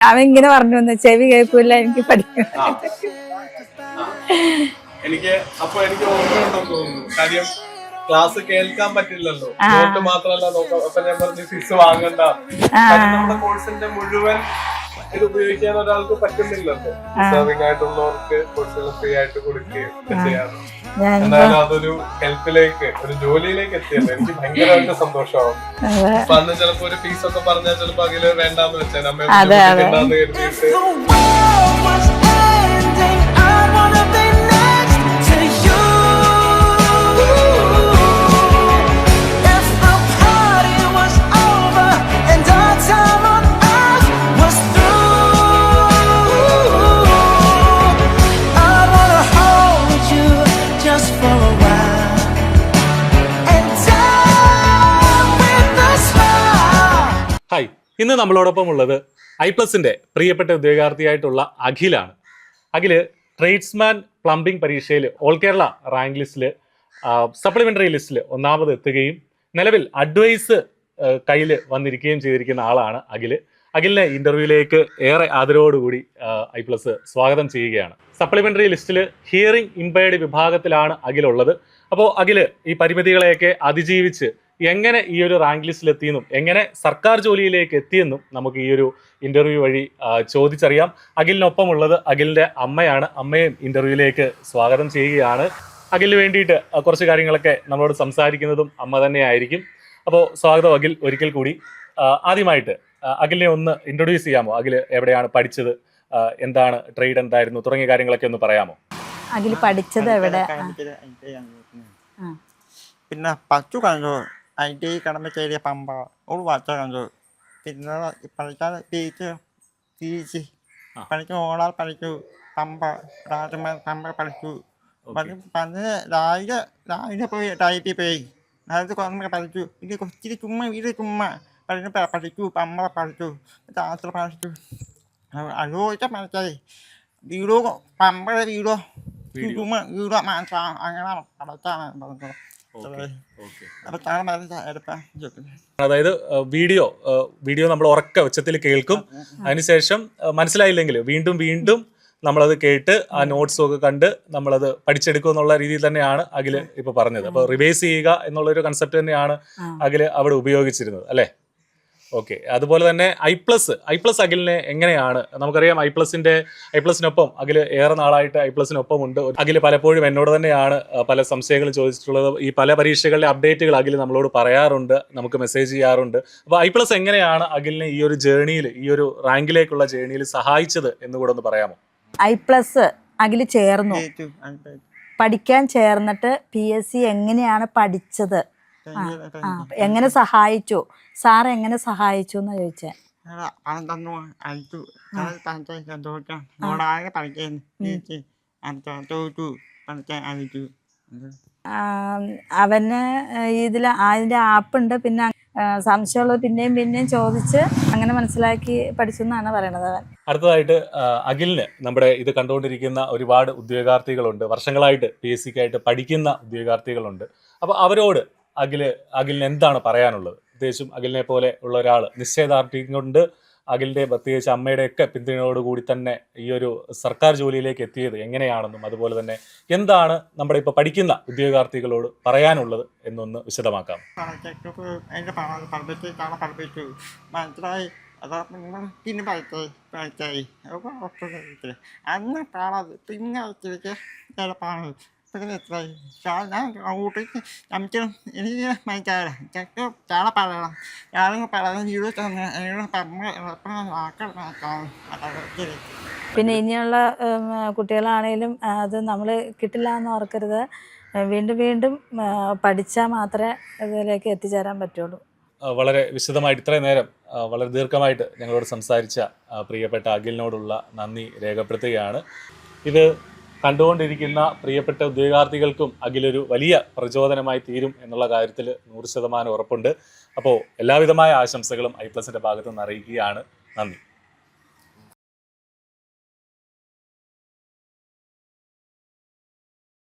അവൻ ഇങ്ങനെ പറഞ്ഞു ചെവി കേൾക്കൂല എനിക്ക് പഠിക്കും. എനിക്ക് ഓർമ്മയുണ്ടെന്ന് തോന്നുന്നു. കാര്യം ക്ലാസ് കേൾക്കാൻ പറ്റില്ലല്ലോ, നോട്ട് മാത്രമല്ല നോക്കാം. അപ്പൊ ഞാൻ പറഞ്ഞു ഫീസ് വാങ്ങണ്ട. നമ്മുടെ കോഴ്സിന്റെ മുഴുവൻ ഇത് ഉപയോഗിക്കാൻ ഒരാൾക്ക് പറ്റുന്നില്ലല്ലോ. സർവിംഗ് ആയിട്ടുള്ളവർക്ക് കോഴ്സുകൾ ഫ്രീ ആയിട്ട് കൊടുക്കുകയും ചെയ്യാറ്. എന്നാലും അതൊരു ഹെൽപ്പിലേക്ക്, ഒരു ജോലിയിലേക്ക് എത്തിയല്ലോ. എനിക്ക് ഭയങ്കരമായിട്ട് സന്തോഷമാവും. അപ്പൊ അന്ന് ചിലപ്പോ ഒരു ഫീസ് ഒക്കെ പറഞ്ഞാൽ ചിലപ്പോ അതില് വേണ്ടാന്ന് വെച്ചാൽ അമ്മ ബുദ്ധിമുട്ടിക്കണ്ടെന്ന് കരുതിയിട്ട് ഹായ്, ഇന്ന് നമ്മളോടൊപ്പം ഉള്ളത് ഐപ്ലസിന്റെ പ്രിയപ്പെട്ട ഉദ്യോഗാർത്ഥിയായിട്ടുള്ള അഖിലാണ്. അഖില് ട്രേഡ്സ്മാൻ പ്ലംബിംഗ് പരീക്ഷയിൽ ഓൾ കേരള റാങ്ക് ലിസ്റ്റിൽ സപ്ലിമെന്ററി ലിസ്റ്റിൽ ഒന്നാമത് എത്തുകയും നിലവിൽ അഡ്വൈസ് കയ്യിൽ വന്നിരിക്കുകയും ചെയ്തിരിക്കുന്ന ആളാണ് അഖില്. അഖിലിനെ ഇന്റർവ്യൂയിലേക്ക് ഏറെ ആദരവോടുകൂടി ഐപ്ലസ് സ്വാഗതം ചെയ്യുകയാണ്. സപ്ലിമെന്ററി ലിസ്റ്റിൽ ഹിയറിംഗ് ഇംപയർഡ് വിഭാഗത്തിലാണ് അഖിലുള്ളത്. അപ്പോൾ അഖില് ഈ പരിമിതികളെയൊക്കെ അതിജീവിച്ച് എങ്ങനെ ഈ ഒരു റാങ്ക് ലിസ്റ്റിൽ എത്തിയെന്നും എങ്ങനെ സർക്കാർ ജോലിയിലേക്ക് എത്തിയെന്നും നമുക്ക് ഈ ഒരു ഇന്റർവ്യൂ വഴി ചോദിച്ചറിയാം. അഖിലിനൊപ്പം ഉള്ളത് അഖിലിന്റെ അമ്മയാണ്. അമ്മയും ഇന്റർവ്യൂയിലേക്ക് സ്വാഗതം ചെയ്യുകയാണ്. അഖിലിന് വേണ്ടിയിട്ട് കുറച്ച് കാര്യങ്ങളൊക്കെ നമ്മളോട് സംസാരിക്കുന്നതും അമ്മ തന്നെയായിരിക്കും. അപ്പോൾ സ്വാഗതം അഖിൽ, ഒരിക്കൽ കൂടി. ആദ്യമായിട്ട് അഖിലിനെ ഒന്ന് ഇൻട്രൊഡ്യൂസ് ചെയ്യാമോ? അഖിൽ എവിടെയാണ് പഠിച്ചത്, എന്താണ് ട്രേഡ് എന്തായിരുന്നു തുടങ്ങിയ കാര്യങ്ങളൊക്കെ ഒന്ന് പറയാമോ? അഖിൽ പഠിച്ചത് എവിടെ? പിന്നെ പച്ചു കണ്ടു, IT കടമ്പശ്ശേരി പമ്പ ഒരു വച്ച കണ്ടു. പിന്നെ പഠിക്കാൻ തിരിച്ച് പഠിച്ചു, ഓളാൽ പഠിച്ചു, പമ്പ പമ്പ പഠിച്ചു. പിന്നെ രാവിലെ പോയി ടൈപ്പിൽ പോയി അത് കുറേ പഠിച്ചു. പിന്നെ കൊച്ചിരി ചുമ്മാ പഠിച്ചു, പമ്പ പഠിച്ചു, ശാസ്ത്രം പഠിച്ചു. അതുപോലത്തെ പഠിച്ചത് വീടോ പമ്പയുടെ വീടോ വീടോ മാത്രം അങ്ങനെ പഠിച്ചാണ് പറഞ്ഞത്. അതായത് വീഡിയോ നമ്മൾ ഉറക്ക ഉച്ചത്തിൽ കേൾക്കും. അതിനുശേഷം മനസ്സിലായില്ലെങ്കിൽ വീണ്ടും നമ്മളത് കേട്ട് ആ നോട്ട്സും ഒക്കെ കണ്ട് നമ്മളത് പഠിച്ചെടുക്കും എന്നുള്ള രീതിയിൽ തന്നെയാണ് അഖില് ഇപ്പൊ പറഞ്ഞത്. അപ്പൊ റിവൈസ് ചെയ്യുക എന്നുള്ളൊരു കൺസെപ്റ്റ് തന്നെയാണ് അഖില് അവിടെ ഉപയോഗിച്ചിരുന്നത്, അല്ലേ? ഓക്കെ. അതുപോലെ തന്നെ ഐപ്ലസ് അഖിലിനെ എങ്ങനെയാണ്? നമുക്കറിയാം ഐപ്ലസിനൊപ്പം അഖില് ഏറെ നാളായിട്ട് ഐപ്ലസിനൊപ്പം ഉണ്ട്. അഖില് പലപ്പോഴും എന്നോട് തന്നെയാണ് പല സംശയങ്ങളും ചോദിച്ചിട്ടുള്ളത്. ഈ പല പരീക്ഷകളിലെ അപ്ഡേറ്റുകൾ അഖില് നമ്മളോട് പറയാറുണ്ട്, നമുക്ക് മെസ്സേജ് ചെയ്യാറുണ്ട്. അപ്പോൾ ഐപ്ലസ് എങ്ങനെയാണ് അഖിലിനെ ഈ ഒരു ജേർണിയിൽ, ഈ ഒരു റാങ്കിലേക്കുള്ള ജേർണിയിൽ സഹായിച്ചത് എന്ന് കൂടെ ഒന്ന് പറയാമോ? ഐപ്ലസ് അഖില് ചേർന്നു, പഠിക്കാൻ ചേർന്നിട്ട് PSC എങ്ങനെയാണ് പഠിച്ചത്, എങ്ങനെ സഹായിച്ചു, സാർ എങ്ങനെ സഹായിച്ചു എന്ന് ചോദിച്ചേ. അവന് അതിന്റെ ആപ്പുണ്ട്. പിന്നെ സംശയമുള്ളത് പിന്നെയും ചോദിച്ച് അങ്ങനെ മനസ്സിലാക്കി പഠിച്ചു എന്നാണ് പറയണത് അവൻ. അടുത്തതായിട്ട് അഖിലിന് നമ്മുടെ ഇത് കണ്ടുകൊണ്ടിരിക്കുന്ന ഒരുപാട് ഉദ്യോഗാർത്ഥികളുണ്ട്, വർഷങ്ങളായിട്ട് PSCക്കായിട്ട് പഠിക്കുന്ന ഉദ്യോഗാർത്ഥികളുണ്ട്. അപ്പോൾ അവരോട് അഖിലിന് എന്താണ് പറയാനുള്ളത്? പ്രത്യേകിച്ചും അഖിലിനെ പോലെ ഉള്ള ഒരാൾ നിശ്ചയദാർഢ്യം കൊണ്ട് അഖിലിന്റെ പ്രത്യേകിച്ച് അമ്മയുടെയൊക്കെ പിന്തുണയോടുകൂടി തന്നെ ഈ ഒരു സർക്കാർ ജോലിയിലേക്ക് എത്തിയത് എങ്ങനെയാണെന്നും അതുപോലെ തന്നെ എന്താണ് നമ്മുടെ ഇപ്പോൾ പഠിക്കുന്ന ഉദ്യോഗാർത്ഥികളോട് പറയാനുള്ളത് എന്നൊന്ന് വിശദമാക്കാം. പിന്നെ പഠിച്ചായി അന്ന് പാടാത് പിന്നെ എനിക്ക് മനസ്സിലായില്ല. ചാള പറയണം, ഞാനും പറയണം വീട് പിന്നെ ഇനിയുള്ള കുട്ടികളാണേലും അത് നമ്മൾ കിട്ടില്ല എന്ന് ഓർക്കരുത്. വീണ്ടും പഠിച്ചാൽ മാത്രമേ ഇതിലേക്ക് എത്തിച്ചേരാൻ പറ്റുള്ളൂ. വളരെ വിശദമായിട്ട് ഇത്രയും നേരം വളരെ ദീർഘമായിട്ട് ഞങ്ങളോട് സംസാരിച്ച പ്രിയപ്പെട്ട അഖിലിനോടുള്ള നന്ദി രേഖപ്പെടുത്തുകയാണ്. ഇത് കണ്ടുകൊണ്ടിരിക്കുന്ന പ്രിയപ്പെട്ട ഉദ്യോഗാർത്ഥികൾക്കും അഖിലൊരു വലിയ പ്രചോദനമായി തീരും എന്നുള്ള കാര്യത്തിൽ 100% ഉറപ്പുണ്ട്. അപ്പോൾ എല്ലാവിധമായ ആശംസകളും ഐപ്ലസിൻ്റെ ഭാഗത്തു നിന്ന് അറിയിക്കുകയാണ്. നന്ദി.